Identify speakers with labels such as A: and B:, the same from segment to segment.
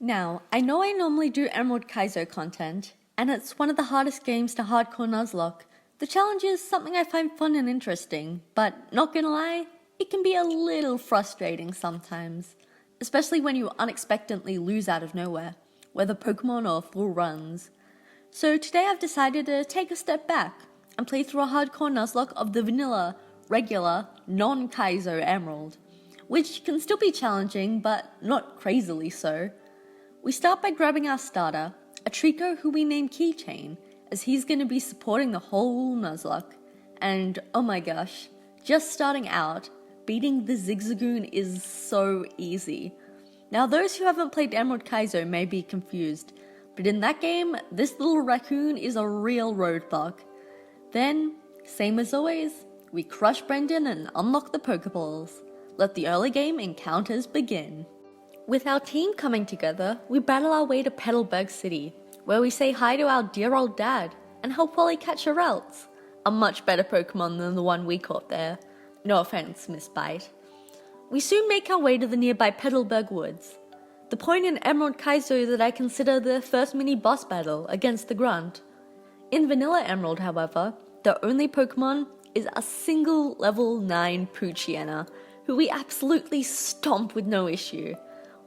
A: Now, I know I normally do Emerald Kaizo content, and it's one of the hardest games to hardcore Nuzlocke. The challenge is something I find fun and interesting, but not gonna lie, it can be a little frustrating sometimes. Especially when you unexpectedly lose out of nowhere, whether Pokemon or full runs. So today I've decided to take a step back and play through a hardcore Nuzlocke of the vanilla, regular, non-Kaizo Emerald, which can still be challenging, but not crazily so. We start by grabbing our starter, a Trico who we name Keychain, as he's going to be supporting the whole Nuzlocke. And oh my gosh, just starting out, beating the Zigzagoon is so easy. Now those who haven't played Emerald Kaizo may be confused, but in that game, this little raccoon is a real roadblock. Then, same as always, we crush Brendan and unlock the Pokeballs. Let the early game encounters begin. With our team coming together, we battle our way to Petalburg City, where we say hi to our dear old dad and help Wally catch Haraltaria, a much better Pokemon than the one we caught there. No offense, Miss Bite. We soon make our way to the nearby Petalburg Woods, the point in Emerald Kaizo that I consider the first mini-boss battle against the Grunt. In Vanilla Emerald, however, the only Pokemon is a single level 9 Poochyena, who we absolutely stomp with no issue.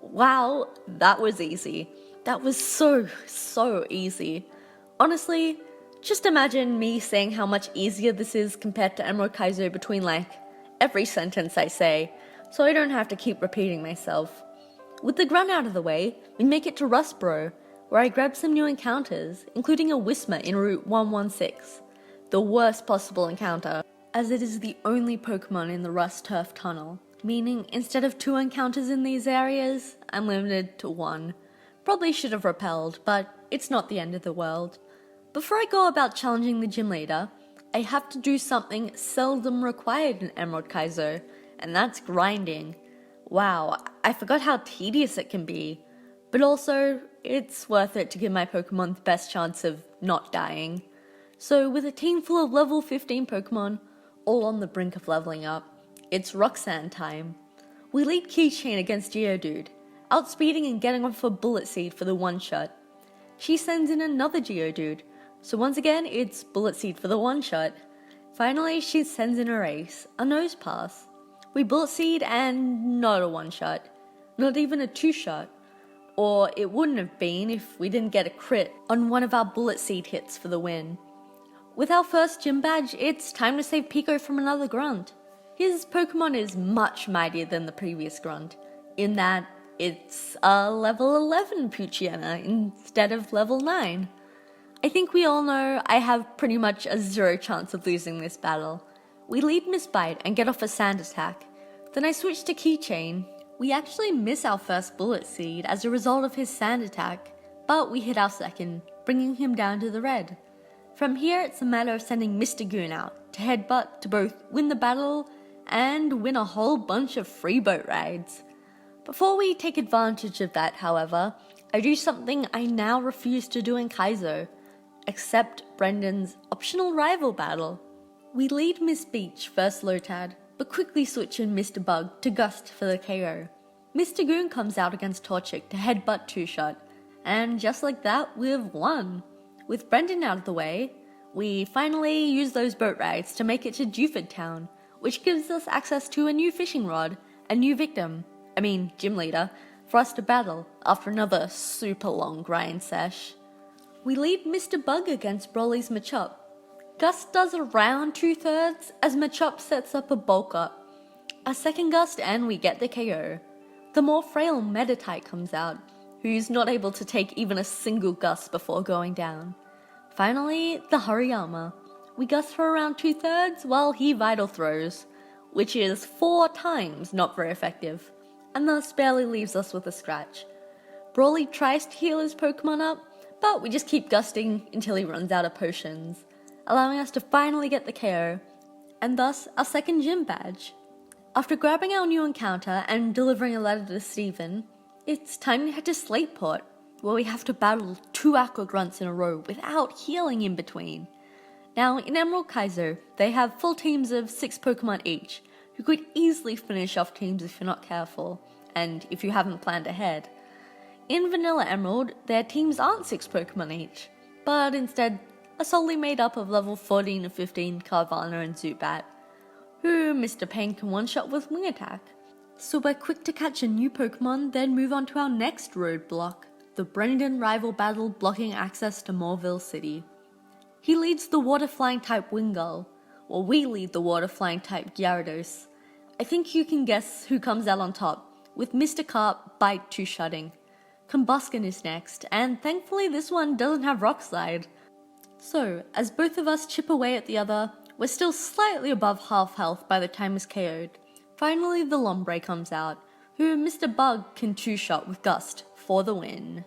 A: Wow, that was easy. That was so easy. Honestly, just imagine me saying how much easier this is compared to Emerald Kaizo between every sentence I say, so I don't have to keep repeating myself. With the Grunt out of the way, we make it to Rustboro, where I grab some new encounters, including a Whismur in Route 116. The worst possible encounter, as it is the only Pokemon in the Rust Turf Tunnel. Meaning, instead of 2 encounters in these areas, I'm limited to 1. Probably should have repelled, but it's not the end of the world. Before I go about challenging the gym leader, I have to do something seldom required in Emerald Kaizo, and that's grinding. Wow, I forgot how tedious it can be. But also, it's worth it to give my Pokemon the best chance of not dying. So with a team full of level 15 Pokemon, all on the brink of leveling up, it's Roxanne time. We lead Keychain against Geodude, outspeeding and getting off a Bullet Seed for the one-shot. She sends in another Geodude, so once again it's Bullet Seed for the one-shot. Finally, she sends in her ace, a Nose Pass. We Bullet Seed and not a one-shot, not even a two-shot. Or it wouldn't have been if we didn't get a crit on one of our Bullet Seed hits for the win. With our first gym badge, it's time to save Pico from another Grunt. His Pokemon is much mightier than the previous Grunt, in that it's a level 11 Poochyena instead of level 9. I think we all know I have pretty much a 0 chance of losing this battle. We lead Miss Bite and get off a Sand Attack. Then I switch to Keychain. We actually miss our first Bullet Seed as a result of his Sand Attack, but we hit our second, bringing him down to the red. From here it's a matter of sending Mr. Goon out to headbutt to both win the battle and win a whole bunch of free boat rides. Before we take advantage of that, however, I do something I now refuse to do in Kaizo, accept Brendan's optional rival battle. We lead Miss Beach first Lotad, but quickly switch in Mr. Bug to Gust for the KO. Mr. Goon comes out against Torchic to headbutt two-shot, and just like that, we've won. With Brendan out of the way, we finally use those boat rides to make it to Dewford Town, which gives us access to a new fishing rod, a new gym leader, for us to battle after another super long grind sesh. We lead Mr. Bug against Broly's Machop. Gust does around 2/3 as Machop sets up a bulk up. A second Gust and we get the KO. The more frail Meditite comes out, who's not able to take even a single Gust before going down. Finally, the Hariyama. We Gust for around 2/3 while he Vital Throws, which is 4 times not very effective, and thus barely leaves us with a scratch. Broly tries to heal his Pokemon up, but we just keep Gusting until he runs out of potions, allowing us to finally get the KO, and thus our second gym badge. After grabbing our new encounter and delivering a letter to Steven, it's time to head to Slateport, where we have to battle 2 Aqua Grunts in a row without healing in between. Now, in Emerald Kaizo, they have full teams of 6 Pokemon each, who could easily finish off teams if you're not careful, and if you haven't planned ahead. In Vanilla Emerald, their teams aren't 6 Pokemon each, but instead are solely made up of level 14 and 15 Carvanha and Zubat, who Mr. Pain can one-shot with Wing Attack. So we're quick to catch a new Pokemon, then move on to our next roadblock, the Brendan rival battle blocking access to Morville City. He leads the Water-Flying type Wingull, while we lead the Water-Flying type Gyarados. I think you can guess who comes out on top, with Mr. Carp Bite two-shotting. Combusken is next, and thankfully this one doesn't have Rock Slide. So, as both of us chip away at the other, we're still slightly above half health by the time is KO'd. Finally the Lombre comes out, who Mr. Bug can two-shot with Gust for the win.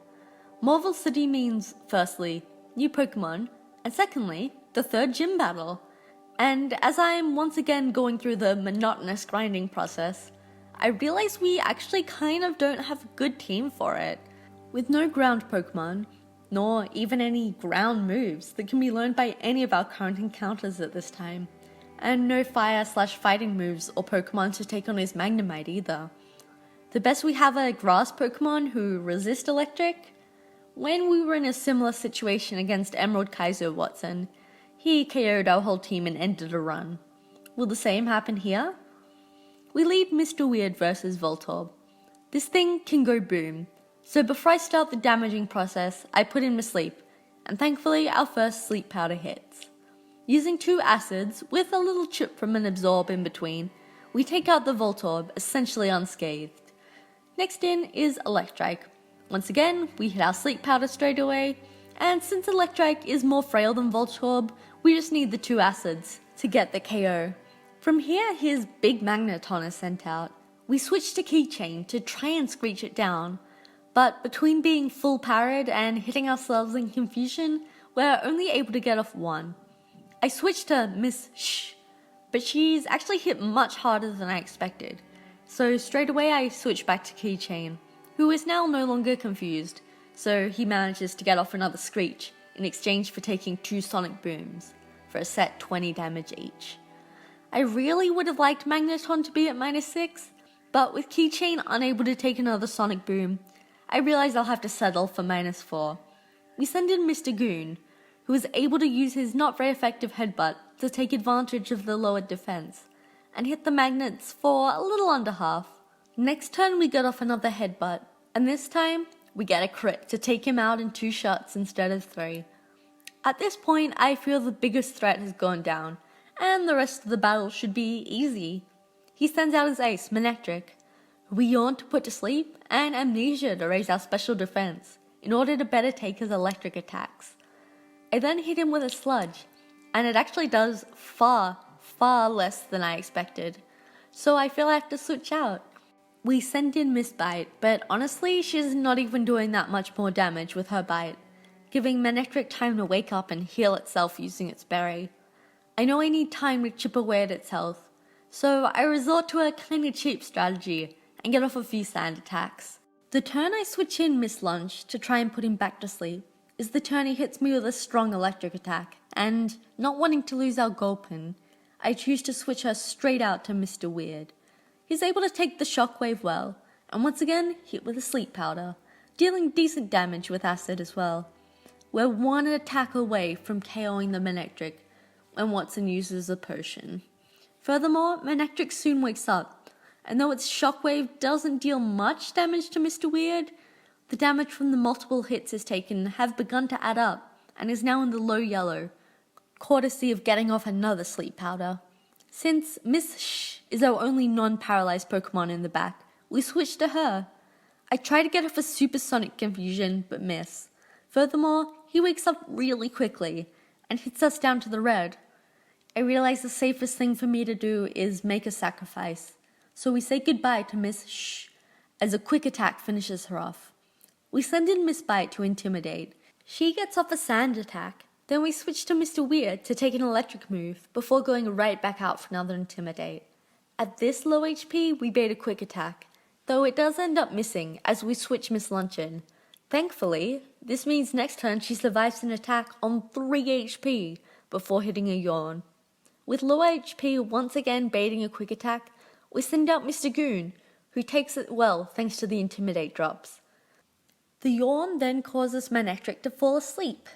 A: Morville City means, firstly, new Pokemon, and secondly, the third gym battle. And as I'm once again going through the monotonous grinding process, I realize we actually kind of don't have a good team for it. With no ground Pokemon, nor even any ground moves that can be learned by any of our current encounters at this time, and no fire/fighting moves or Pokemon to take on his Magnemite either. The best we have are grass Pokemon who resist electric. When we were in a similar situation against Emerald Kaizo Watson, he KO'd our whole team and ended a run. Will the same happen here? We lead Mr. Weird versus Voltorb. This thing can go boom, so before I start the damaging process, I put him to sleep, and thankfully our first sleep powder hits. Using 2 acids, with a little chip from an absorb in between, we take out the Voltorb essentially unscathed. Next in is Electrike. Once again, we hit our sleep powder straight away, and since Electrike is more frail than Voltorb, we just need the 2 acids to get the KO. From here, his big Magneton is sent out. We switch to Keychain to try and screech it down, but between being full parried and hitting ourselves in confusion, we're only able to get off 1. I switched to Miss Shh, but she's actually hit much harder than I expected, so straight away I switch back to Keychain, who is now no longer confused, so he manages to get off another Screech in exchange for taking 2 Sonic Booms, for a set 20 damage each. I really would have liked Magneton to be at -6, but with Keychain unable to take another Sonic Boom, I realize I'll have to settle for -4. We send in Mr. Goon, who is able to use his not very effective headbutt to take advantage of the lowered defense, and hit the magnets for a little under half. Next turn we get off another headbutt, and this time we get a crit to take him out in 2 shots instead of 3. At this point I feel the biggest threat has gone down, and the rest of the battle should be easy. He sends out his ace, Manectric, who we yawn to put to sleep, and Amnesia to raise our special defense, in order to better take his electric attacks. I then hit him with a Sludge, and it actually does far less than I expected, so I feel I have to switch out. We send in Miss Bite, but honestly she's not even doing that much more damage with her bite, giving Manectric time to wake up and heal itself using its berry. I know I need time to chip away at its health, so I resort to a kinda cheap strategy and get off a few sand attacks. The turn I switch in Miss Lunch to try and put him back to sleep is the turn he hits me with a strong electric attack, and not wanting to lose our Gulpin, I choose to switch her straight out to Mr. Weird. He's able to take the shockwave well, and once again hit with a sleep powder, dealing decent damage with acid as well. We're 1 attack away from KOing the Manectric when Watson uses a potion. Furthermore, Manectric soon wakes up, and though its shockwave doesn't deal much damage to Mr. Weird, the damage from the multiple hits it's taken have begun to add up, and is now in the low yellow, courtesy of getting off another sleep powder. Since Miss Shh is our only non-paralyzed Pokemon in the back, we switch to her. I try to get off a supersonic confusion, but miss. Furthermore, he wakes up really quickly, and hits us down to the red. I realize the safest thing for me to do is make a sacrifice, so we say goodbye to Miss Shh, as a quick attack finishes her off. We send in Miss Bite to intimidate. She gets off a sand attack, then we switch to Mr. Weird to take an electric move, before going right back out for another intimidate. At this low HP, we bait a quick attack, though it does end up missing as we switch Miss Lunch in. Thankfully, this means next turn she survives an attack on 3 HP before hitting a yawn. With low HP once again baiting a quick attack, we send out Mr. Goon, who takes it well thanks to the Intimidate drops. The yawn then causes Manectric to fall asleep.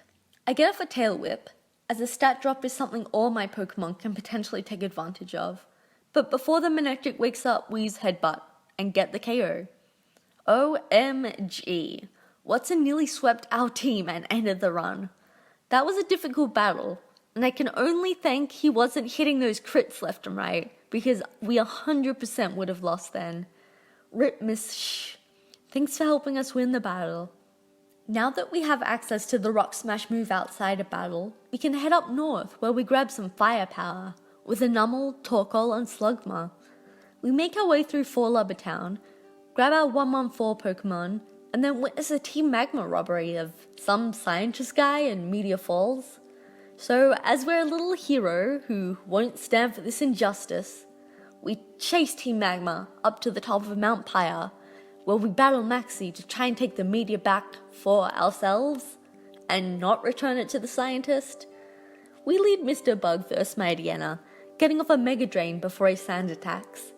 A: I get off a Tail Whip, as a stat drop is something all my Pokemon can potentially take advantage of. But before the Manectric wakes up, we use Headbutt and get the KO. OMG, Watson nearly swept our team and ended the run. That was a difficult battle, and I can only thank he wasn't hitting those crits left and right, because we 100% would have lost then. Rip Miss Shh. Thanks for helping us win the battle. Now that we have access to the Rock Smash move outside a battle, we can head up north where we grab some firepower with a Numel, Torkoal and Slugma. We make our way through Forlubber Town, grab our 114 Pokemon, and then witness a Team Magma robbery of some scientist guy in Meteor Falls. So as we're a little hero who won't stand for this injustice, we chase Team Magma up to the top of Mount Pyre, where we battle Maxie to try and take the meteor back for ourselves and not return it to the scientist. We lead Mr. Bug versus Mightyena, getting off a Mega Drain before he sand attacks.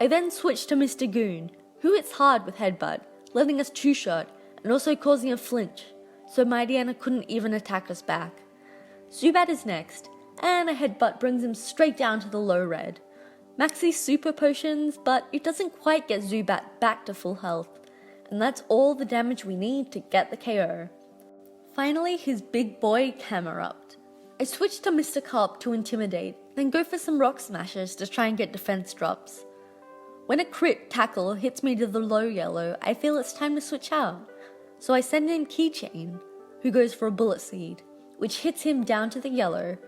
A: I then switch to Mr. Goon, who hits hard with Headbutt, letting us two-shot and also causing a flinch, so Mightyena couldn't even attack us back. Zubat is next, and a Headbutt brings him straight down to the low red. Maxie's super potions, but it doesn't quite get Zubat back to full health, and that's all the damage we need to get the KO. Finally, his big boy Camerupt. I switch to Mr. Carp to Intimidate, then go for some Rock Smashes to try and get defense drops. When a crit tackle hits me to the low yellow, I feel it's time to switch out, so I send in Keychain, who goes for a Bullet Seed, which hits him down to the yellow.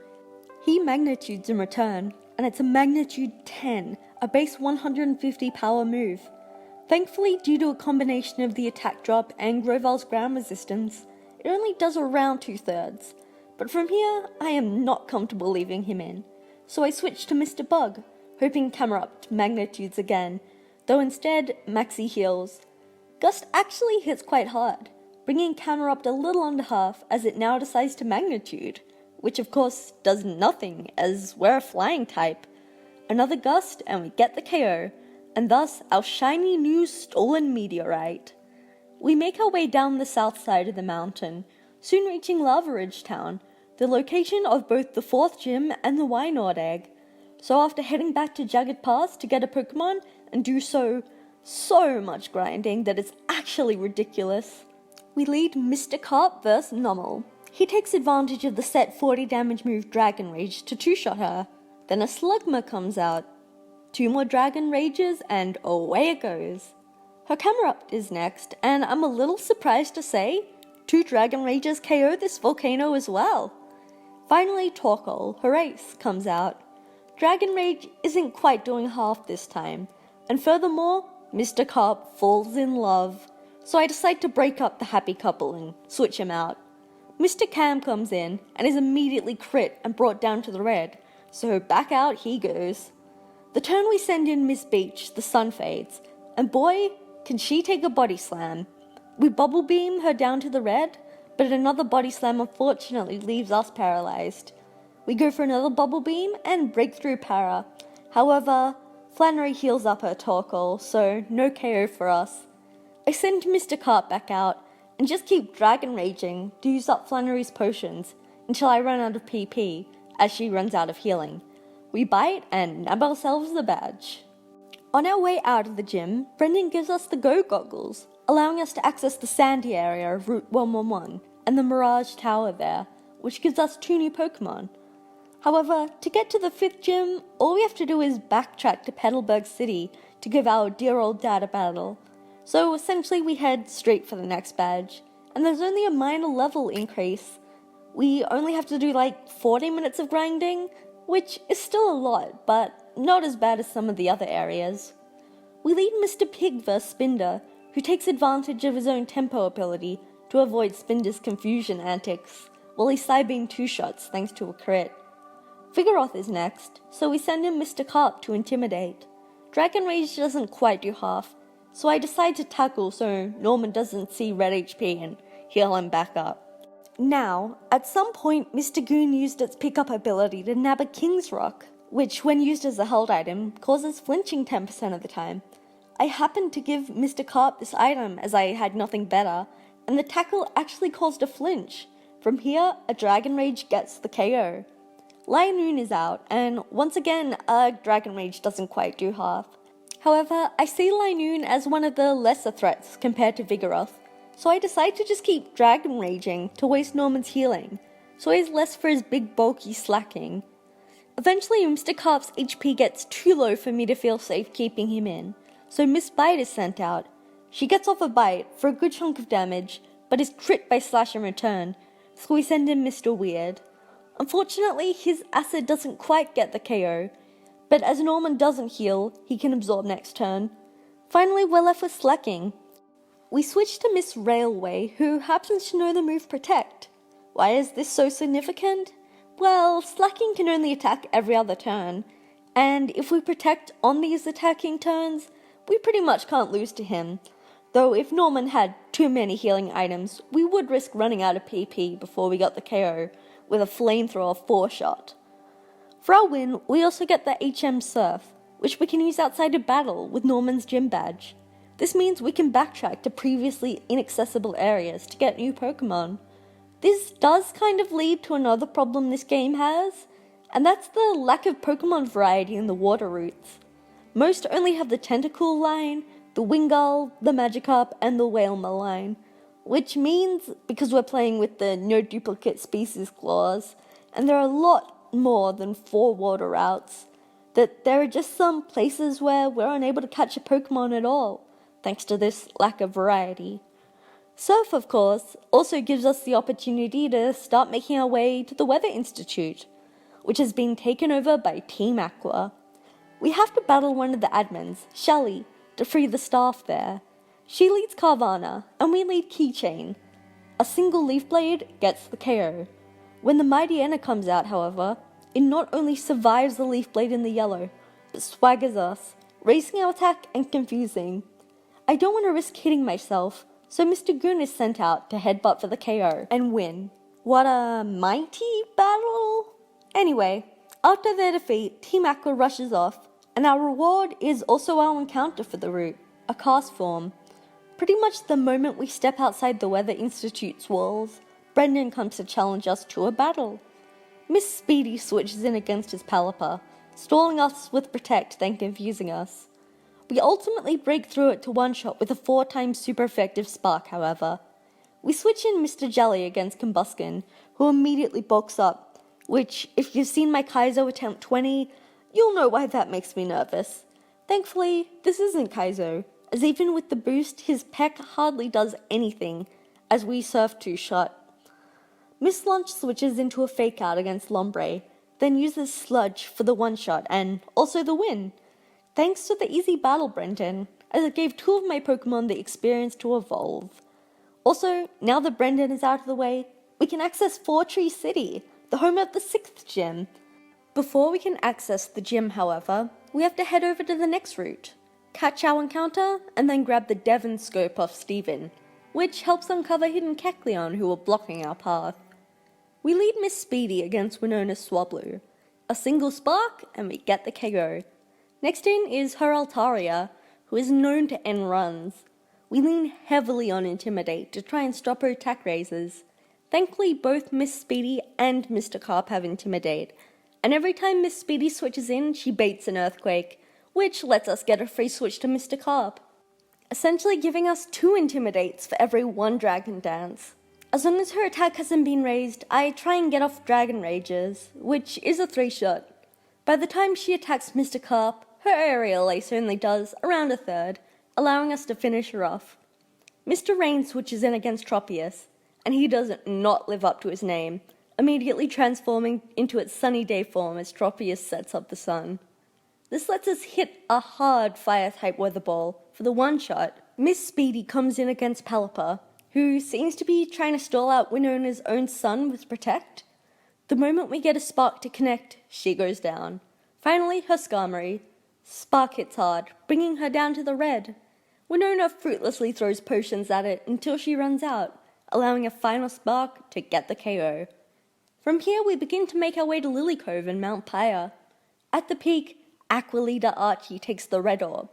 A: He magnitudes in return, and it's a magnitude 10, a base 150 power move. Thankfully, due to a combination of the attack drop and Groval's ground resistance, it only does around 2/3. But from here, I am not comfortable leaving him in, so I switch to Mr. Bug, hoping Camerupt magnitudes again, though instead, Maxie heals. Gust actually hits quite hard, bringing Camerupt a little under half as it now decides to magnitude, which of course does nothing as we're a flying type. Another gust and we get the KO, and thus our shiny new stolen meteorite. We make our way down the south side of the mountain, soon reaching Lava Ridge Town, the location of both the 4th gym and the Wynord egg. So after heading back to Jagged Pass to get a Pokemon and do so much grinding that it's actually ridiculous, we lead Mr. Carp vs. Numel. He takes advantage of the set 40 damage move Dragon Rage to two-shot her. Then a Slugma comes out. 2 more Dragon Rages and away it goes. Her Camerupt is next, and I'm a little surprised to say 2 Dragon Rages KO this volcano as well. Finally Torkoal, her ace, comes out. Dragon Rage isn't quite doing half this time, and furthermore, Mr. Carp falls in love. So I decide to break up the happy couple and switch him out. Mr. Cam comes in and is immediately crit and brought down to the red, so back out he goes. The turn we send in Miss Beach, the sun fades, and boy, can she take a body slam. We bubble beam her down to the red, but another body slam unfortunately leaves us paralyzed. We go for another bubble beam and breakthrough para. However, Flannery heals up her Torkoal, so no KO for us. I send Mr. Carp back out, and just keep Dragon Raging to use up Flannery's potions until I run out of PP, as she runs out of healing. We bite and nab ourselves the badge. On our way out of the gym, Brendan gives us the Go Goggles, allowing us to access the sandy area of Route 111 and the Mirage Tower there, which gives us 2 new Pokemon. However, to get to the 5th gym, all we have to do is backtrack to Petalburg City to give our dear old dad a battle. So essentially we head straight for the next badge, and there's only a minor level increase. We only have to do like 40 minutes of grinding, which is still a lot, but not as bad as some of the other areas. We lead Mr. Pig vs. Spinder, who takes advantage of his own tempo ability to avoid Spinder's confusion antics, while he Psybeam 2-shots thanks to a crit. Vigoroth is next, so we send in Mr. Carp to Intimidate. Dragon Rage doesn't quite do half, so I decide to tackle so Norman doesn't see red HP and heal him back up. Now, at some point Mr. Goon used its pickup ability to nab a King's Rock, which when used as a held item causes flinching 10% of the time. I happened to give Mr. Carp this item as I had nothing better, and the tackle actually caused a flinch. From here, a Dragon Rage gets the KO. Lionoon is out, and once again, a Dragon Rage doesn't quite do half. However, I see Lionoon as one of the lesser threats compared to Vigoroth, so I decide to just keep Dragon Raging to waste Norman's healing, so he's less for his big bulky slacking. Eventually, Mr. Carp's HP gets too low for me to feel safe keeping him in, so Miss Bite is sent out. She gets off a bite for a good chunk of damage, but is crit by Slash in return, so we send in Mr. Weird. Unfortunately, his acid doesn't quite get the KO, but as Norman doesn't heal, he can absorb next turn. Finally, we're left with Slacking. We switch to Miss Railway, who happens to know the move Protect. Why is this so significant? Well, Slacking can only attack every other turn, and if we Protect on these attacking turns, we pretty much can't lose to him. Though if Norman had too many healing items, we would risk running out of PP before we got the KO with a Flamethrower 4-shot. For our win, we also get the HM Surf, which we can use outside of battle with Norman's gym badge. This means we can backtrack to previously inaccessible areas to get new Pokémon. This does kind of lead to another problem this game has, and that's the lack of Pokémon variety in the water routes. Most only have the Tentacruel line, the Wingull, the Magikarp, and the Wailmer line, which means, because we're playing with the no duplicate species clause, and there are a lot more than 4 water routes, that there are just some places where we're unable to catch a Pokémon at all, thanks to this lack of variety. Surf, of course, also gives us the opportunity to start making our way to the Weather Institute, which has been taken over by Team Aqua. We have to battle one of the admins, Shelly, to free the staff there. She leads Carvana, and we lead Keychain. A single Leaf Blade gets the KO. When the Mighty Enna comes out, however, it not only survives the Leaf Blade in the yellow, but swaggers us, raising our attack and confusing. I don't want to risk hitting myself, so Mr. Goon is sent out to headbutt for the KO and win. What a mighty battle! Anyway, after their defeat, Team Aqua rushes off, and our reward is also our encounter for the route, a cast form. Pretty much the moment we step outside the Weather Institute's walls, Brendan comes to challenge us to a battle. Miss Speedy switches in against his Pelipper, stalling us with Protect, then confusing us. We ultimately break through it to one-shot with a 4-time super effective Spark, however. We switch in Mr. Jelly against Combuskin, who immediately bulks up, which, if you've seen my Kaizo attempt 20, you'll know why that makes me nervous. Thankfully, this isn't Kaizo, as even with the boost, his peck hardly does anything, as we surf 2-shot. Miss Lunch switches into a Fake Out against Lombre, then uses Sludge for the 1-shot and also the win. Thanks to the easy battle, Brendan, as it gave 2 of my Pokemon the experience to evolve. Also, now that Brendan is out of the way, we can access Four Tree City, the home of the 6th gym. Before we can access the gym, however, we have to head over to the next route, catch our encounter, and then grab the Devon Scope off Steven, which helps uncover hidden Kecleon who are blocking our path. We lead Miss Speedy against Winona's Swablu. A single Spark, and we get the KO. Next in is Haraltaria, who is known to end runs. We lean heavily on Intimidate to try and stop her attack raises. Thankfully, both Miss Speedy and Mr. Carp have Intimidate, and every time Miss Speedy switches in, she baits an Earthquake, which lets us get a free switch to Mr. Carp, essentially giving us 2 Intimidates for every 1 Dragon Dance. As long as her attack hasn't been raised, I try and get off Dragon Rages, which is a 3-shot. By the time she attacks Mr. Carp, her Aerial Ace only does around a third, allowing us to finish her off. Mr. Rain switches in against Tropius, and he does not live up to his name, immediately transforming into its sunny day form as Tropius sets up the sun. This lets us hit a hard Fire-type Weather Ball for the 1-shot. Miss Speedy comes in against Pelipper, who seems to be trying to stall out Winona's own sun with Protect. The moment we get a Spark to connect, she goes down. Finally, her Skarmory. Spark hits hard, bringing her down to the red. Winona fruitlessly throws potions at it until she runs out, allowing a final Spark to get the KO. From here, we begin to make our way to Lily Cove and Mount Pyre. At the peak, Aqua Leader Archie takes the red orb,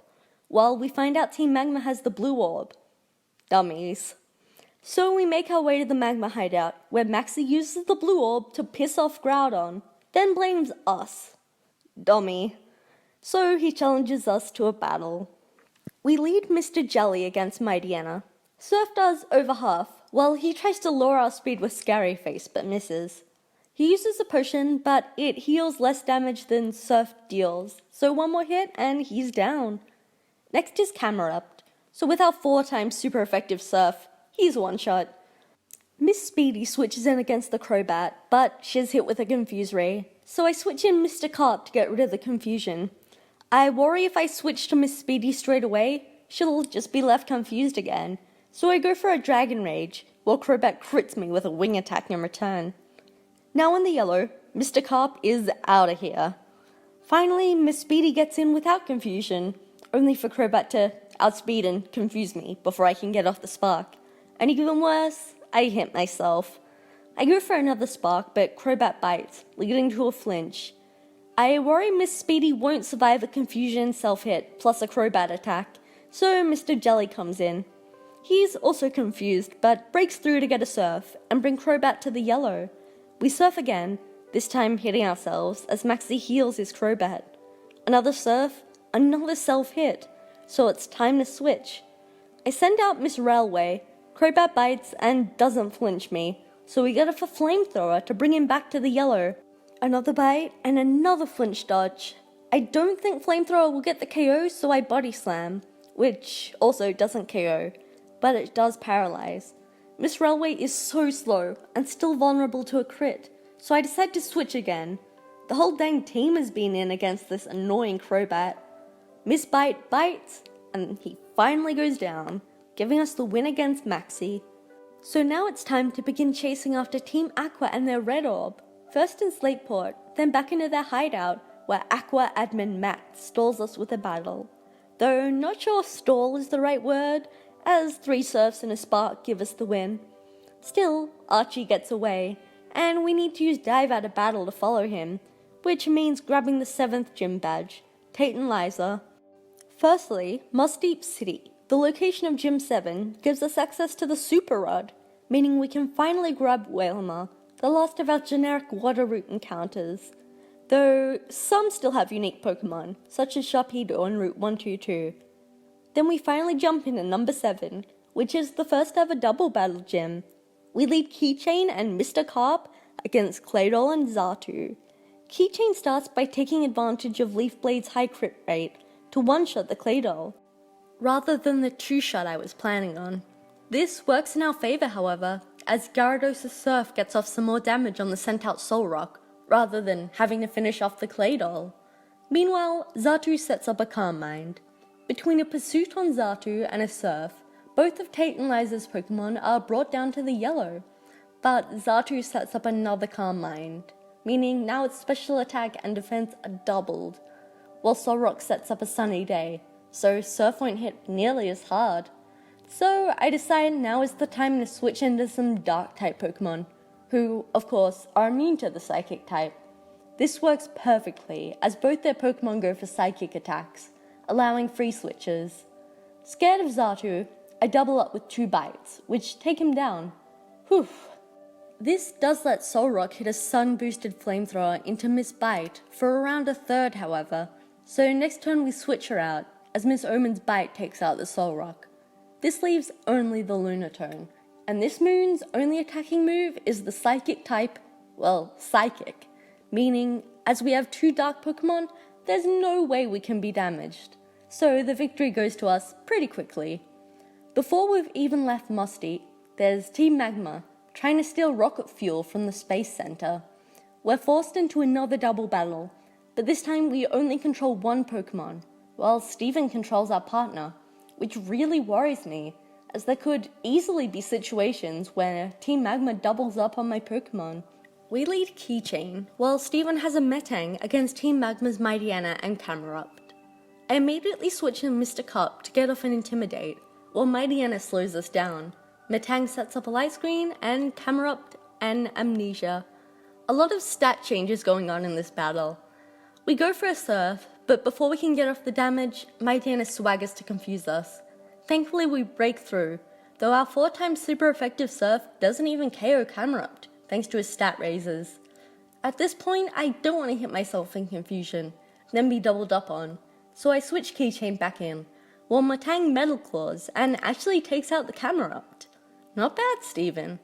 A: while we find out Team Magma has the blue orb. Dummies.
B: So we make our way to the Magma hideout, where Maxie uses the blue orb to piss off Groudon, then blames us. Dummy. So he challenges us to a battle. We lead Mr. Jelly against Mightyena. Surf does over half, while he tries to lower our speed with Scary Face but misses. He uses a potion, but it heals less damage than Surf deals, so one more hit and he's down. Next is Camerupt, so with our 4 times super effective Surf, he's one shot. Miss Speedy switches in against the Crobat, but she's hit with a Confuse Ray, so I switch in Mr. Carp to get rid of the confusion. I worry if I switch to Miss Speedy straight away, she'll just be left confused again, so I go for a Dragon Rage, while Crobat crits me with a wing attack in return. Now in the yellow, Mr. Carp is out of here. Finally, Miss Speedy gets in without confusion, only for Crobat to outspeed and confuse me before I can get off the Spark. And even worse, I hit myself. I go for another Spark, but Crobat bites, leading to a flinch. I worry Miss Speedy won't survive a confusion self-hit plus a Crobat attack, so Mr. Jelly comes in. He's also confused, but breaks through to get a Surf and bring Crobat to the yellow. We Surf again, this time hitting ourselves as Maxie heals his Crobat. Another Surf, another self-hit, so it's time to switch. I send out Miss Railway, Crobat bites and doesn't flinch me, so we get off a Flamethrower to bring him back to the yellow. Another bite and another flinch dodge. I don't think Flamethrower will get the KO, so I Body Slam, which also doesn't KO, but it does paralyze. Miss Railway is so slow and still vulnerable to a crit, so I decide to switch again. The whole dang team has been in against this annoying Crobat. Miss Bite bites, and he finally goes down, giving us the win against Maxie. So now it's time to begin chasing after Team Aqua and their red orb. First in Slateport, then back into their hideout, where Aqua admin Matt stalls us with a battle. Though not sure stall is the right word, as 3 Surfs and a Spark give us the win. Still, Archie gets away, and we need to use Dive out of battle to follow him, which means grabbing the 7th gym badge, Tate and Liza. Firstly, Moss Deep City, the location of Gym 7, gives us access to the Super Rod, meaning we can finally grab Wailmer, the last of our generic water route encounters. Though some still have unique Pokémon, such as Sharpedo on Route 122. Then we finally jump into number 7, which is the first ever double battle gym. We lead Keychain and Mr. Carp against Claydol and Xatu. Keychain starts by taking advantage of Leaf Blade's high crit rate to one-shot the Claydol, rather than the 2-shot I was planning on. This works in our favour, however, as Gyarados' Surf gets off some more damage on the sent out Soul Rock, rather than having to finish off the Claydol. Meanwhile, Xatu sets up a Calm Mind. Between a Pursuit on Xatu and a Surf, both of Tate and Liza's Pokémon are brought down to the yellow, but Xatu sets up another Calm Mind, meaning now its special attack and defense are doubled, while Solrock sets up a Sunny Day, so Surf won't hit nearly as hard. So I decide now is the time to switch into some Dark-type Pokémon, who, of course, are immune to the Psychic type. This works perfectly, as both their Pokémon go for Psychic attacks, allowing free switches. Scared of Xatu, I double up with 2 bites, which take him down. Whew. This does let Solrock hit a sun-boosted Flamethrower into Miss Bite for around a third, however, so next turn we switch her out, as Miss Omen's Bite takes out the Solrock. This leaves only the Lunatone, and this moon's only attacking move is the Psychic type, well, Psychic, meaning as we have 2 Dark Pokémon, there's no way we can be damaged, so the victory goes to us pretty quickly. Before we've even left Musty, there's Team Magma, trying to steal rocket fuel from the Space Center. We're forced into another double battle, but this time we only control 1 Pokémon, while Steven controls our partner, which really worries me, as there could easily be situations where Team Magma doubles up on my Pokémon. We lead Keychain, while Steven has a Metang against Team Magma's Mightyena and Camerupt. I immediately switch in Mr. Cup to get off an Intimidate, while Mightyena slows us down. Metang sets up a Light Screen, and Camerupt and Amnesia. A lot of stat changes going on in this battle. We go for a Surf, but before we can get off the damage, Mightyena swaggers to confuse us. Thankfully we break through,
A: though our 4x super effective Surf doesn't even KO Camerupt, thanks to his stat raises. At this point, I don't want to hit myself in confusion, then be doubled up on, so I switch Keychain back in, while Matang Metal Claws and actually takes out the Camerupt. Not bad, Steven.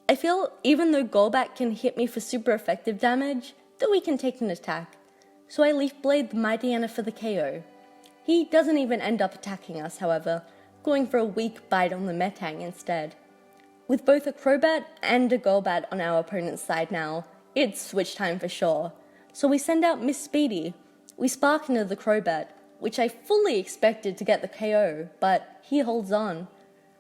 A: I feel even though Golbat can hit me for super effective damage, that we can take an attack, so I Leaf Blade the Mightyena for the KO. He doesn't even end up attacking us, however, going for a weak bite on the Metang instead. With both a Crobat and a Golbat on our opponent's side now, it's switch time for sure. So we send out Miss Speedy. We spark into the Crobat, which I fully expected to get the KO, but he holds on.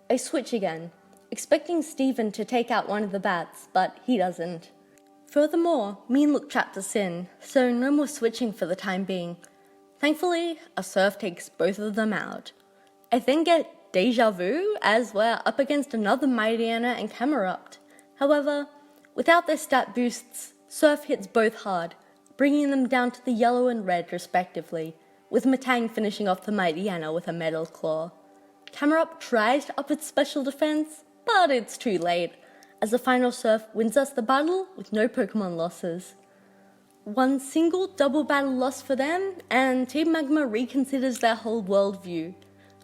A: I switch again, expecting Steven to take out one of the bats, but he doesn't. Furthermore, Meanlook trapped us in, so no more switching for the time being. Thankfully, a Surf takes both of them out. I then get Deja Vu as we're up against another Mightyena and Camerupt. However, without their stat boosts, Surf hits both hard, bringing them down to the yellow and red respectively, with Matang finishing off the Mightyena with a Metal Claw. Camerupt tries to up its special defense, but it's too late, as the final Surf wins us the battle with no Pokemon losses. One single double battle loss for them, and Team Magma reconsiders their whole worldview.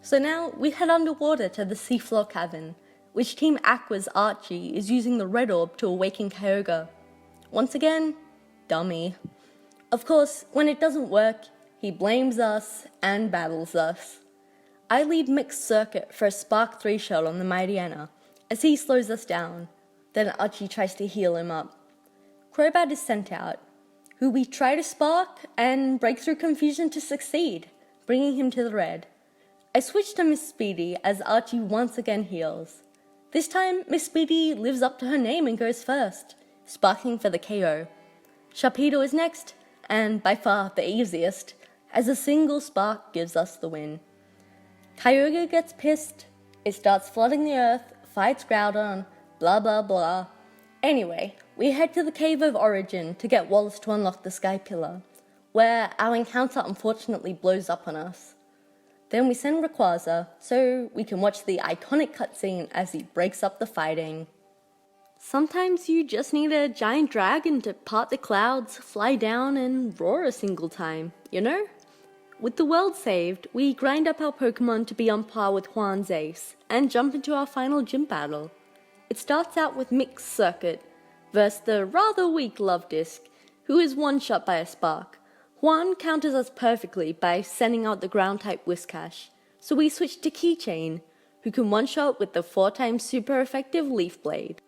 A: So now we head underwater to the Seafloor Cavern, which Team Aqua's Archie is using the Red Orb to awaken Kyogre. Once again, dummy. Of course, when it doesn't work, he blames us and battles us. I lead Mixed Circuit for a Spark 3 shot on the Mightyena, as he slows us down. Then Archie tries to heal him up. Crobat is sent out, who we try to spark and break through confusion to succeed, bringing him to the red. I switch to Miss Speedy as Archie once again heals. This time, Miss Speedy lives up to her name and goes first, sparking for the KO. Sharpedo is next, and by far the easiest, as a single spark gives us the win. Kyogre gets pissed, it starts flooding the earth, fights Groudon, blah blah blah. Anyway, we head to the Cave of Origin to get Wallace to unlock the Sky Pillar, where our encounter unfortunately blows up on us. Then we send Rayquaza so we can watch the iconic cutscene as he breaks up the fighting. Sometimes you just need a giant dragon to part the clouds, fly down, and roar a single time, you know? With the world saved, we grind up our Pokemon to be on par with Juan's ace, and jump into our final gym battle. It starts out with Mixed Circuit versus the rather weak Love Disc, who is one-shot by a Spark. Juan counters us perfectly by sending out the Ground-type Whiscash, so we switch to Keychain, who can one-shot with the 4x super effective Leaf Blade.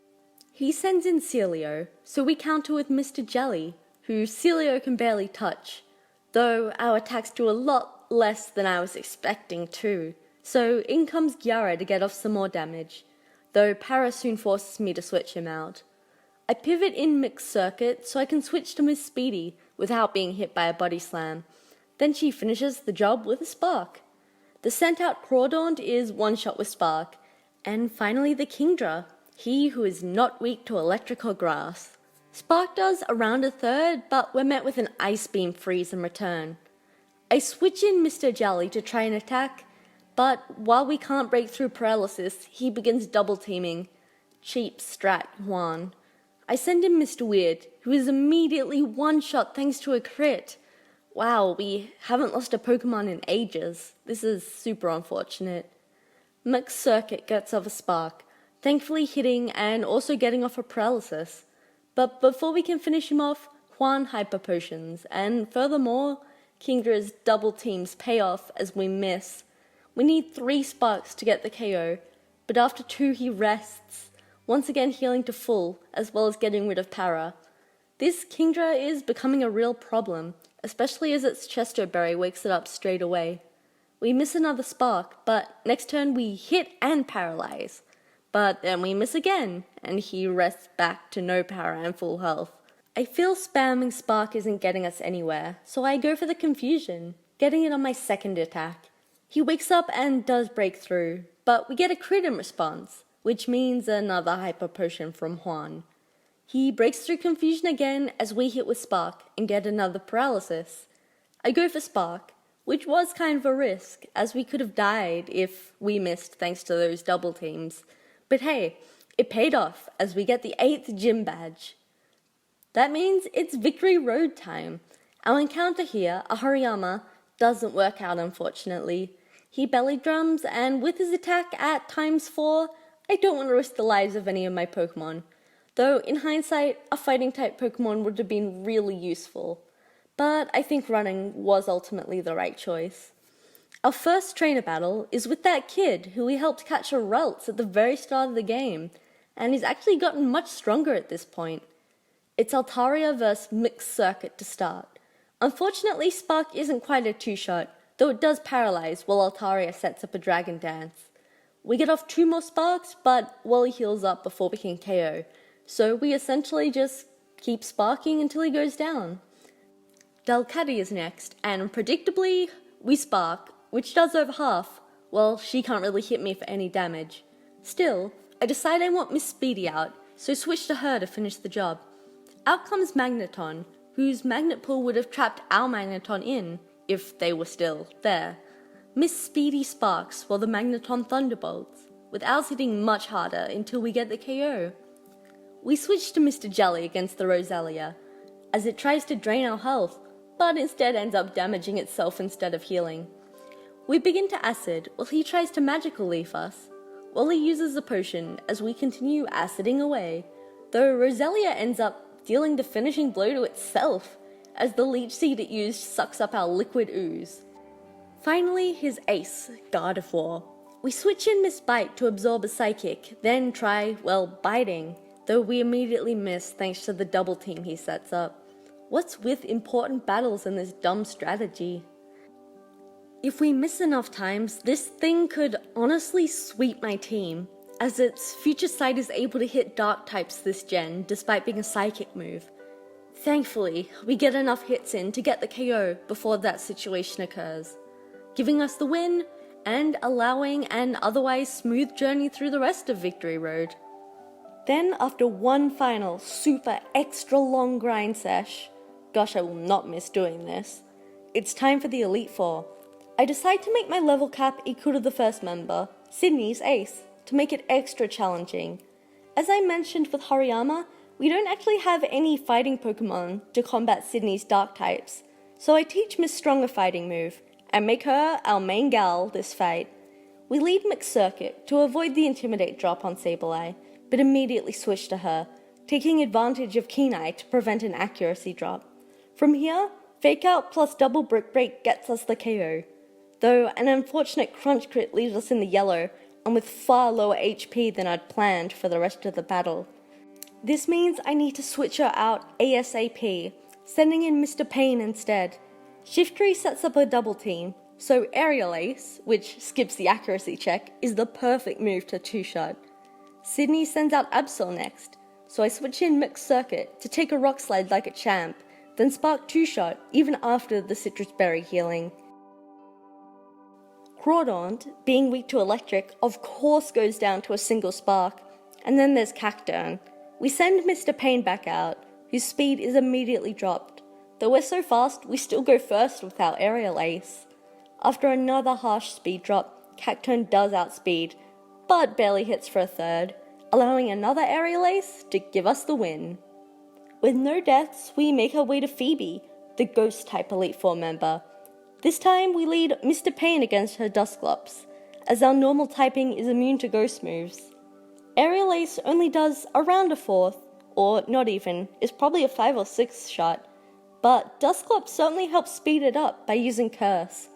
A: He sends in Celio, so we counter with Mr. Jelly, who Celio can barely touch, though our attacks do a lot less than I was expecting too, so in comes Gyara to get off some more damage, though Para soon forces me to switch him out. I pivot in Mixed Circuit so I can switch to Miss Speedy without being hit by a body slam. Then she finishes the job with a Spark. The sent out Crawdaunt is one shot with Spark. And finally the Kingdra, he who is not weak to electric or grass. Spark does around a third, but we're met with an Ice Beam freeze in return. I switch in Mr. Jelly to try and attack, but while we can't break through paralysis, he begins double teaming. Cheap strat, Juan. I send in Mr. Weird, who is immediately one-shot thanks to a crit. Wow, we haven't lost a Pokemon in ages. This is super unfortunate. Mixed Circuit gets off a Spark, thankfully hitting and also getting off a paralysis. But before we can finish him off, Juan Hyper Potions, and furthermore, Kingdra's double teams pay off as we miss. We need 3 Sparks to get the KO, but after 2 he rests, once again healing to full, as well as getting rid of Para. This Kingdra is becoming a real problem, especially as its Chesto Berry wakes it up straight away. We miss another Spark, but next turn we hit and paralyze. But then we miss again, and he rests back to no Para and full health. I feel spamming Spark isn't getting us anywhere, so I go for the confusion, getting it on my second attack. He wakes up and does break through, but we get a crit in response, which means another Hyper Potion from Juan. He breaks through confusion again as we hit with Spark and get another paralysis. I go for Spark,
B: which was kind of a risk, as we could have died if we missed thanks to those double teams. But hey, it paid off as we get the 8th gym badge. That means it's Victory Road time. Our encounter here, a Hariyama, doesn't work out unfortunately. He belly drums, and with his attack at ×4, I don't want to risk the lives of any of my Pokemon. Though, in hindsight, a fighting type Pokemon would have been really useful. But I think running was ultimately the right choice. Our first trainer battle is with that kid who we helped catch a Ralts at the very start of the game, and he's actually gotten much stronger at this point. It's Haraltaria vs Mixed Circuit to start. Unfortunately, Spark isn't quite a two-shot, though it does paralyze while Haraltaria sets up a Dragon Dance. We get off 2 more Sparks, but Wally heals up before we can KO, so we essentially just keep sparking until he goes down. Delcatty is next, and predictably, we spark, which does over half. Well, she can't really hit me for any damage. Still, I decide I want Miss Speedy out, so switch to her to finish the job. Out comes Magneton, whose magnet pull would have trapped our Magneton in, if they were still there. Miss Speedy sparks while the Magneton thunderbolts, with ours hitting much harder until we get the KO. We switch to Mr. Jelly against the Roselia, as it tries to drain our health, but instead ends up damaging itself instead of healing. We begin to Acid while he tries to Magical Leaf us. Wally uses the potion as we continue aciding away, though Roselia ends up dealing the finishing blow to itself, as the leech seed it used sucks up our liquid ooze. Finally, his ace, Gardevoir. We switch in Miss Bite to absorb a Psychic, then try, biting, though we immediately miss thanks to the double team he sets up. What's with important battles and this dumb strategy? If we miss enough times, this thing could honestly sweep my team, as its Future Sight is able to hit Dark types this gen despite being a Psychic move. Thankfully, we get enough hits in to get the KO before that situation occurs, giving us the win and allowing an otherwise smooth journey through the rest of Victory Road. Then, after one final super extra long grind sesh, gosh, I will not miss doing this, it's time for the Elite Four. I decide to make my level cap equal to the first member, Sydney's ace, to make it extra challenging. As I mentioned with Hariyama, we don't actually have any fighting Pokemon to combat Sydney's dark types, so I teach Miss Strong a fighting move, and make her our main gal this fight. We lead Mixed Circuit to avoid the Intimidate drop on Sableye, but immediately switch to her, taking advantage of Keen Eye to prevent an accuracy drop. From here, Fake Out plus Double Brick Break gets us the KO, though an unfortunate Crunch Crit leaves us in the yellow and with far lower HP than I'd planned for the rest of the battle. This means I need to switch her out ASAP, sending in Mr. Pain instead. Shiftry sets up a double team, so Aerial Ace, which skips the accuracy check, is the perfect move to two-shot. Sydney sends out Absol next, so I switch in Mixed Circuit to take a Rock Slide like a champ, then spark two-shot even after the Citrus Berry healing. Crawdaunt, being weak to electric, of course goes down to a single spark, and then there's Cacturn. We send Mr. Pain back out, whose speed is immediately dropped. Though we're so fast, we still go first with our Aerial Ace. After another harsh speed drop, Cacturn does outspeed, but barely hits for a third, allowing another Aerial Ace to give us the win. With no deaths, we make our way to Phoebe, the Ghost-type Elite Four member. This time we lead Mr. Pain against her Dusclops, as our normal typing is immune to ghost moves. Aerial Ace only does around a fourth, or not even, is probably a 5 or 6 shot, but Dusclops certainly helps speed it up by using Curse.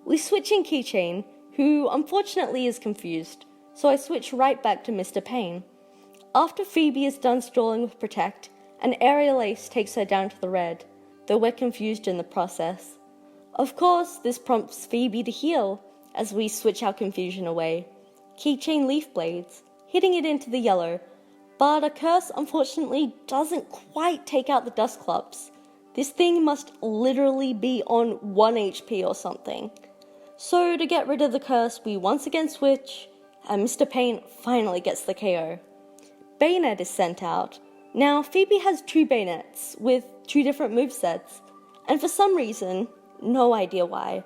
B: We switch in Keychain, who unfortunately is confused, so I switch right back to Mr. Pain. After Phoebe is done stalling with Protect, an Aerial Ace takes her down to the red, though we're confused in the process. Of course, this prompts Phoebe to heal, as we switch our confusion away. Keychain Leaf Blades, hitting it into the yellow, but a Curse unfortunately doesn't quite take out the Dusclops. This thing must literally be on 1 HP or something. So to get rid of the Curse, we once again switch, and Mr. Pain finally gets the KO. Bayonet is sent out. Now, Phoebe has 2 Bayonets with 2 different movesets, and for some reason, no idea why,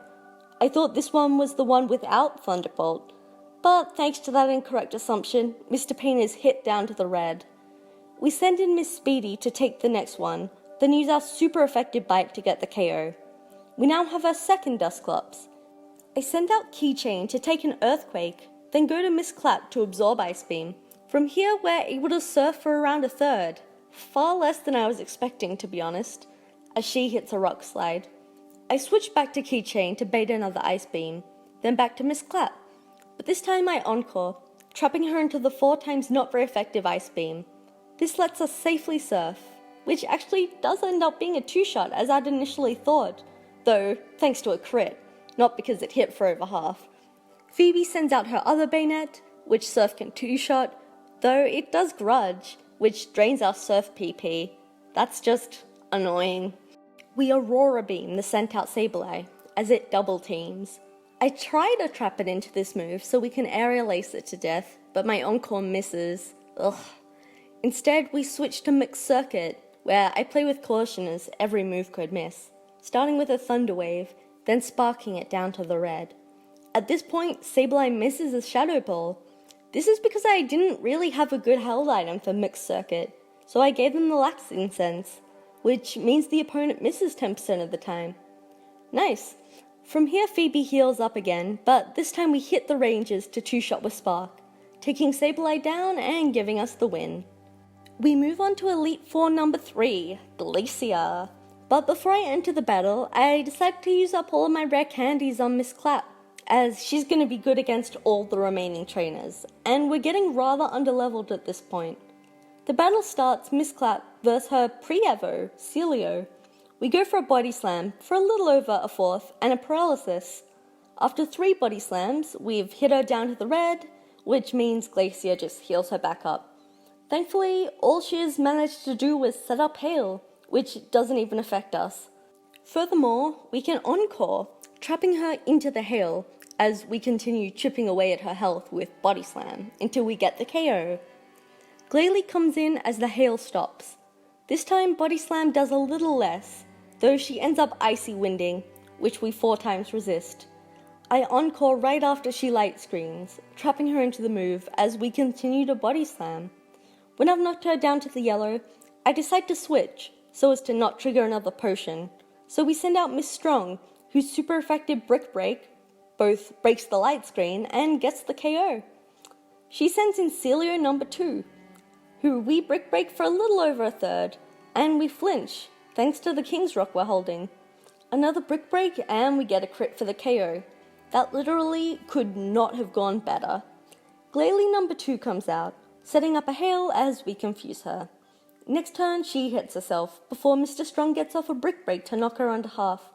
B: I thought this one was the one without Thunderbolt, but thanks to that incorrect assumption, Mr. Pain is hit down to the red. We send in Miss Speedy to take the next one, then use our super effective bite to get the KO. We now have our second Dusclops. I send out Keychain to take an Earthquake, then go to Miss Clap to absorb Ice Beam. From here, we're able to surf for around a third, far less than I was expecting, to be honest, as she hits a Rock Slide. I switch back to Keychain to bait another Ice Beam, then back to Miss Clap, but this time I Encore, trapping her into the 4 times not very effective Ice Beam. This lets us safely surf, which actually does end up being a 2-shot as I'd initially thought, though thanks to a crit, not because it hit for over half. Phoebe sends out her other Bayonet, which Surf can 2-shot, though it does Grudge, which drains our Surf PP. That's just annoying. We Aurora Beam the sent out Sableye, as it double teams. I try to trap it into this move so we can Aerial Ace it to death, but my Encore misses. Ugh. Instead, we switch to Mixed Circuit, where I play with caution as every move could miss, starting with a Thunder Wave, then sparking it down to the red. At this point, Sableye misses a Shadow Ball. This is because I didn't really have a good held item for Mixed Circuit, so I gave them the Lax Incense, which means the opponent misses 10% of the time. Nice. From here, Phoebe heals up again, but this time we hit the ranges to 2-shot with Spark, taking Sableye down and giving us the win. We move on to Elite Four number 3, Glacier. But before I enter the battle, I decide to use up all of my rare candies on Miss Clap, as she's going to be good against all the remaining trainers, and we're getting rather underleveled at this point. The battle starts Miss Clap versus her pre-Evo, Celio. We go for a Body Slam for a little over a 4th and a Paralysis. After 3 Body Slams, we've hit her down to the red, which means Glacier just heals her back up. Thankfully, all she has managed to do was set up Hail, which doesn't even affect us. Furthermore, we can Encore, trapping her into the Hail as we continue chipping away at her health with Body Slam until we get the KO. Glalie comes in as the Hail stops. This time Body Slam does a little less, though she ends up Icy Winding, which we 4 times resist. I Encore right after she light screens, trapping her into the move as we continue to Body Slam. When I've knocked her down to the yellow, I decide to switch, so as to not trigger another potion. So we send out Miss Strong, whose super effective Brick Break both breaks the light screen and gets the KO. She sends in Celio number 2, who we Brick Break for a little over a third, and we flinch, thanks to the King's Rock we're holding. Another Brick Break and we get a crit for the KO. That literally could not have gone better. Glalie number 2 comes out, setting up a Hail as we confuse her. Next turn, she hits herself, before Mr. Strong gets off a Brick Break to knock her under half.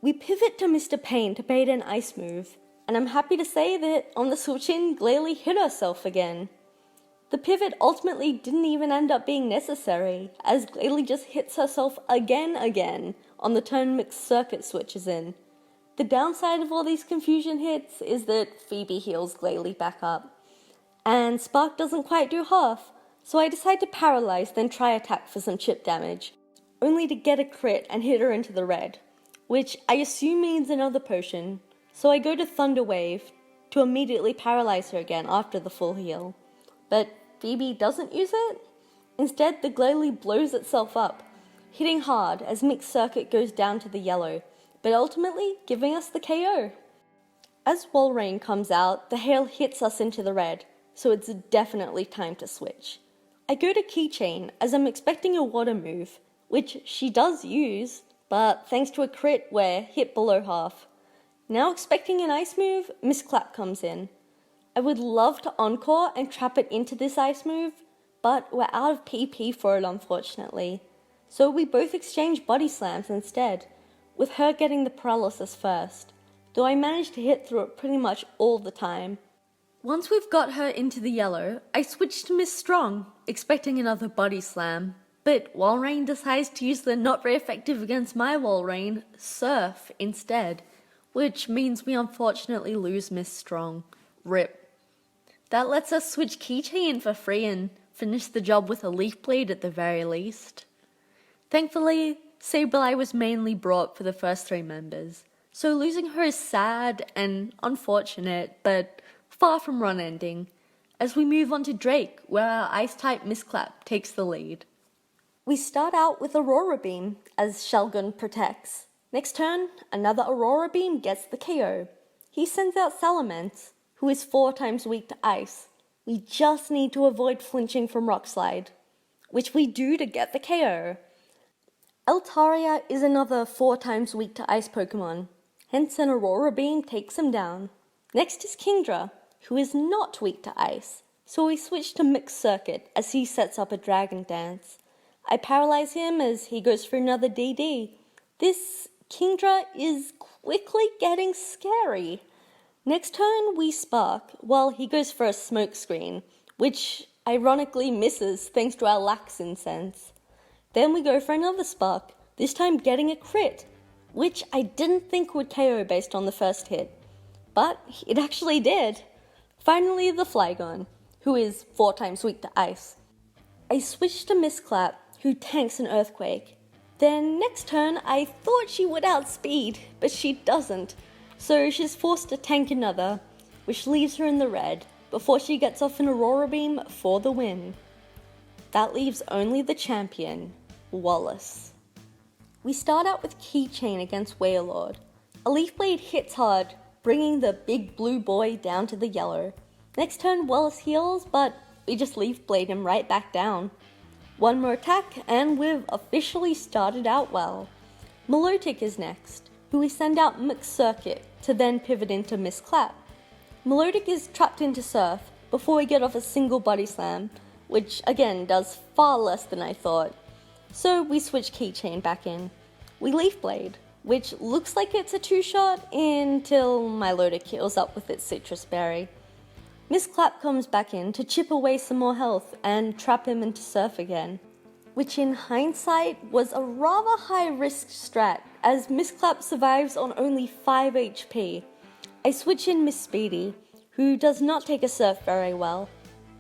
B: We pivot to Mr. Pain to bait an Ice move, and I'm happy to say that on the switch-in, Glalie hit herself again. The pivot ultimately didn't even end up being necessary, as Glalie just hits herself again on the turn Mixed Circuit switches in. The downside of all these confusion hits is that Phoebe heals Glalie back up, and Spark doesn't quite do half, so I decide to paralyze then try attack for some chip damage, only to get a crit and hit her into the red, which I assume means another potion, so I go to Thunder Wave to immediately paralyze her again after the full heal. But Phoebe doesn't use it. Instead, the Glalie blows itself up, hitting hard as Mixed Circuit goes down to the yellow, but ultimately giving us the KO. As Walrein comes out, the Hail hits us into the red, so it's definitely time to switch. I go to Keychain as I'm expecting a water move, which she does use, but thanks to a crit we're hit below half. Now expecting an Ice move, Miss Clap comes in. I would love to Encore and trap it into this Ice move, but we're out of PP for it unfortunately. So we both exchange Body Slams instead, with her getting the Paralysis first, though I managed to hit through it pretty much all the time.
A: Once we've got her into the yellow, I switch to Miss Strong, expecting another Body Slam. But Walrein decides to use the not very effective against my Walrein, Surf, instead, which means we unfortunately lose Miss Strong. RIP. That lets us switch Keychain for free and finish the job with a Leaf Blade at the very least. Thankfully, Sableye was mainly brought for the first 3 members, So losing her is sad and unfortunate, but far from run-ending, as we move on to Drake, where our Ice-type Misclap takes the lead.
B: We start out with Aurora Beam, as Shelgon protects. Next turn, another Aurora Beam gets the KO. He sends out Salamence, who is 4 times weak to Ice. We just need to avoid flinching from Rock Slide, which we do to get the KO. Haraltaria is another 4 times weak to Ice Pokemon, hence an Aurora Beam takes him down. Next is Kingdra, who is not weak to Ice, so we switch to Mixed Circuit as he sets up a Dragon Dance. I paralyze him as he goes for another DD. This Kingdra is quickly getting scary. Next turn we Spark, while he goes for a Smoke Screen, which ironically misses thanks to our Lax Incense. Then we go for another Spark, this time getting a crit, which I didn't think would KO based on the first hit. But it actually did. Finally the Flygon, who is 4 times weak to Ice. I switch to Misclap, who tanks an Earthquake. Then next turn I thought she would outspeed, but she doesn't. So she's forced to tank another, which leaves her in the red, before she gets off an Aurora Beam for the win. That leaves only the champion, Wallace. We start out with Keychain against Wailord. A Leaf Blade hits hard, bringing the big blue boy down to the yellow. Next turn Wallace heals, but we just Leaf Blade him right back down. One more attack, and we've officially started out well. Milotic is next, who we send out Mixed Circuit to then pivot into Misclap. Milotic is trapped into Surf before we get off a single Body Slam, which again does far less than I thought. So we switch Keychain back in. We Leaf Blade, which looks like it's a 2-shot until Milotic heals up with its Citrus Berry. Misclap comes back in to chip away some more health and trap him into Surf again, which in hindsight was a rather high risk strat as Misclap survives on only 5 HP. I switch in Miss Speedy, who does not take a Surf very well,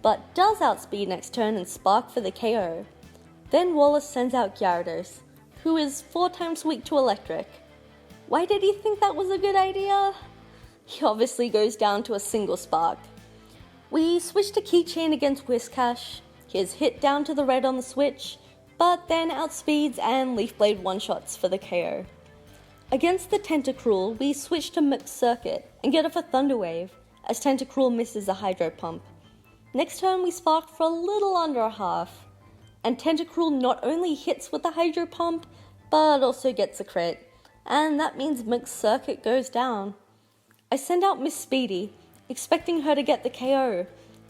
B: but does outspeed next turn and Spark for the KO. Then Wallace sends out Gyarados, who is 4 times weak to Electric. Why did he think that was a good idea? He obviously goes down to a single Spark. We switch to Keychain against Whiscash. He is hit down to the red on the switch, but then outspeeds and Leaf Blade one-shots for the KO. Against the Tentacruel, we switch to Mixed Circuit and get off a Thunder Wave, as Tentacruel misses a Hydro Pump. Next turn we Spark for a little under a half, and Tentacruel not only hits with the Hydro Pump, but also gets a crit, and that means Mixed Circuit goes down. I send out Miss Speedy, expecting her to get the KO,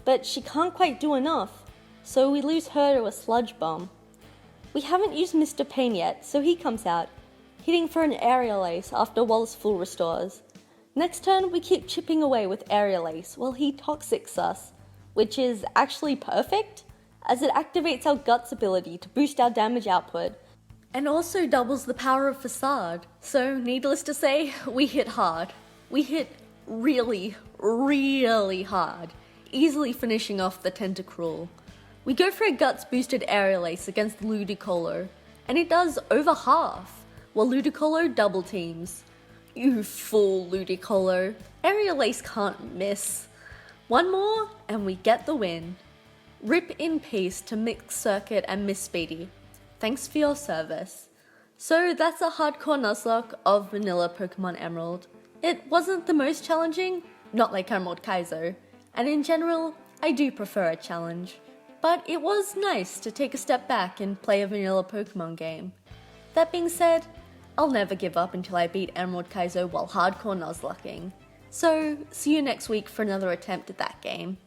B: but she can't quite do enough, so we lose her to a Sludge Bomb. We haven't used Mr. Pain yet, so he comes out, hitting for an Aerial Ace after Wallace full restores. Next turn we keep chipping away with Aerial Ace while he Toxics us, which is actually perfect, as it activates our Guts ability to boost our damage output,
A: And also doubles the power of Facade, so needless to say, we hit hard. We hit really, really hard, easily finishing off the Tentacruel. We go for a Guts boosted Aerial Ace against Ludicolo, and it does over half, while Ludicolo double teams. You fool, Ludicolo. Aerial Ace can't miss. One more, and we get the win. Rip in peace to Mixed Circuit and Miss Speedy. Thanks for your service. So that's a hardcore Nuzlocke of vanilla Pokemon Emerald. It wasn't the most challenging, not like Emerald Kaizo, and in general, I do prefer a challenge. But it was nice to take a step back and play a vanilla Pokemon game. That being said, I'll never give up until I beat Emerald Kaizo while hardcore Nuzlocking. So, see you next week for another attempt at that game.